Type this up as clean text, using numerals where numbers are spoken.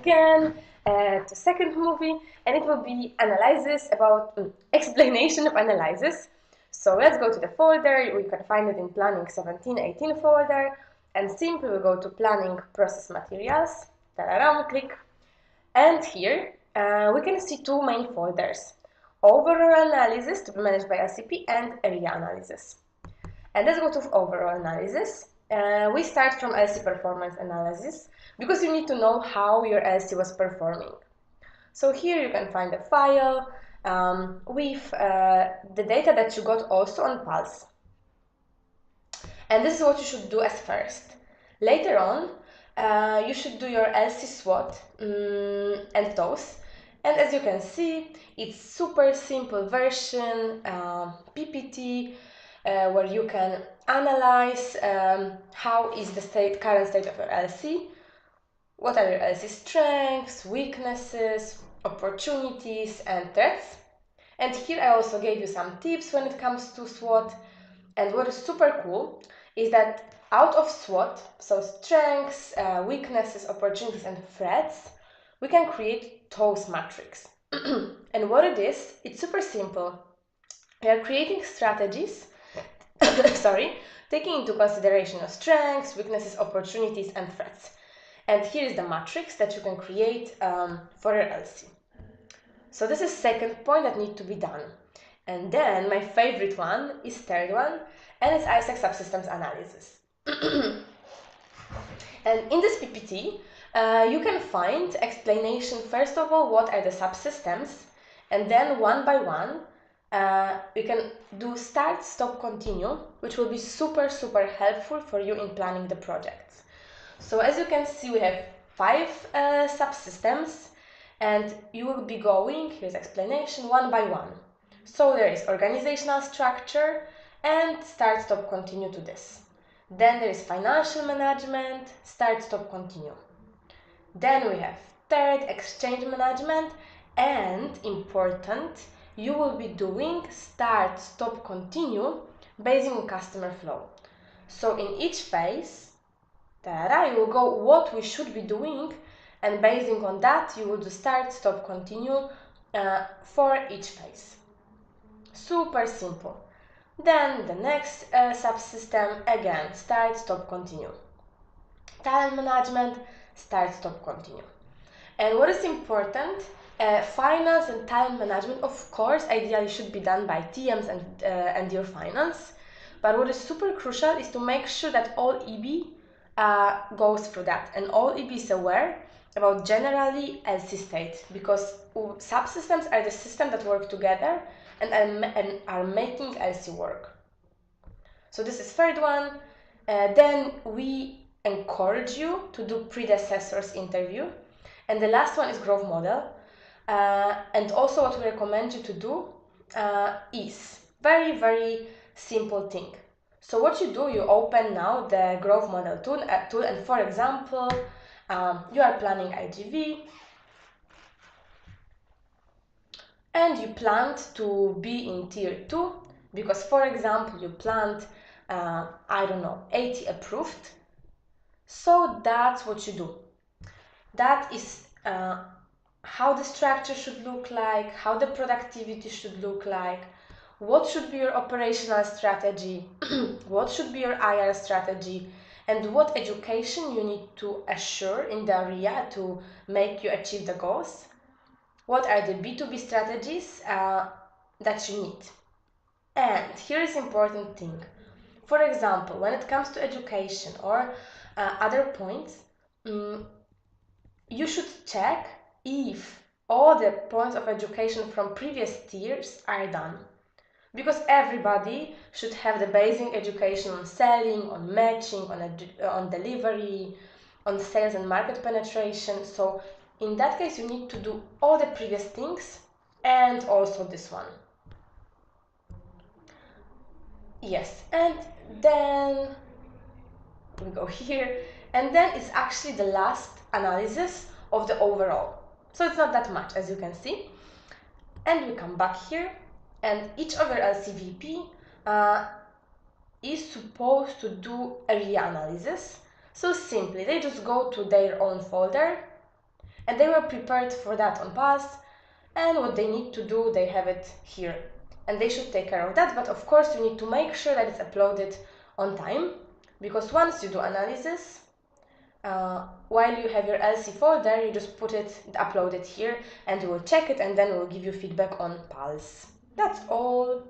again to second movie, and it will be analysis about explanation of analysis. So let's go to the folder. We can find it in planning 1718 folder, and simply we go to planning process materials, click, and here we can see two main folders: overall analysis to be managed by LCP and area analysis. And let's go to overall analysis. We start from LC performance analysis because you need to know how your LC was performing. So here you can find a file with the data that you got also on Pulse. And this is what you should do as first. Later on, you should do your LC SWOT and those. And as you can see, it's super simple version, PPT, where you can analyze how is the current state of your LC, what are your LC strengths, weaknesses, opportunities, and threats. And here I also gave you some tips when it comes to SWOT. And what is super cool is that out of SWOT, so strengths, weaknesses, opportunities, and threats, we can create TOWS matrix. And what it is, it's super simple. We are creating strategies taking into consideration your strengths, weaknesses, opportunities, and threats. And here is the matrix that you can create for your LC. So this is second point that needs to be done. And then my favorite one is third one, and it's ISAC subsystems analysis. And in this PPT, you can find explanation, first of all, what are the subsystems, and then one by one, you can do start, stop, continue, which will be super helpful for you in planning the projects. So as you can see, we have 5 subsystems, and you will be going, here's explanation, one by one. So there is organizational structure and start, stop, continue to this. Then there is financial management, start, stop, continue. Then we have third, exchange management, and important, you will be doing start, stop, continue based on customer flow. So in each phase, you will go what we should be doing, and based on that, you will do start, stop, continue for each phase. Super simple. Then the next subsystem, again, start, stop, continue. Talent management, start, stop, continue. And what is important, finance and talent management, of course, ideally should be done by TMs and your finance. But what is super crucial is to make sure that all EB goes through that, and all EB is aware about generally LC state, because subsystems are the systems that work together and are making LC work. So this is third one. Then we encourage you to do predecessors interview. And the last one is growth model. And also what we recommend you to do is very simple thing. So what you do, you open now the growth model tool and for example, you are planning IGV, and you planned to be in tier 2 because, for example, you planned, I don't know, 80 approved. So that's what you do. That is how the structure should look like, how the productivity should look like, what should be your operational strategy, what should be your IR strategy, and what education you need to assure in the area to make you achieve the goals. What are the B2B strategies that you need? And here is important thing. For example, when it comes to education or other points, you should check if all the points of education from previous tiers are done. Because everybody should have the basic education on selling, on matching, on delivery, on sales and market penetration. So in that case, you need to do all the previous things and also this one. Yes, and then we go here, and then it's actually the last analysis of the overall. So it's not that much, as you can see. And we come back here, and each of your LCVP is supposed to do area analysis. So simply, they just go to their own folder, And they were prepared for that on Pulse, and what they need to do, they have it here. And they should take care of that, but of course you need to make sure that it's uploaded on time, because once you do analysis, while you have your LC folder, you just upload it here, and you will check it, and then we'll give you feedback on Pulse. That's all.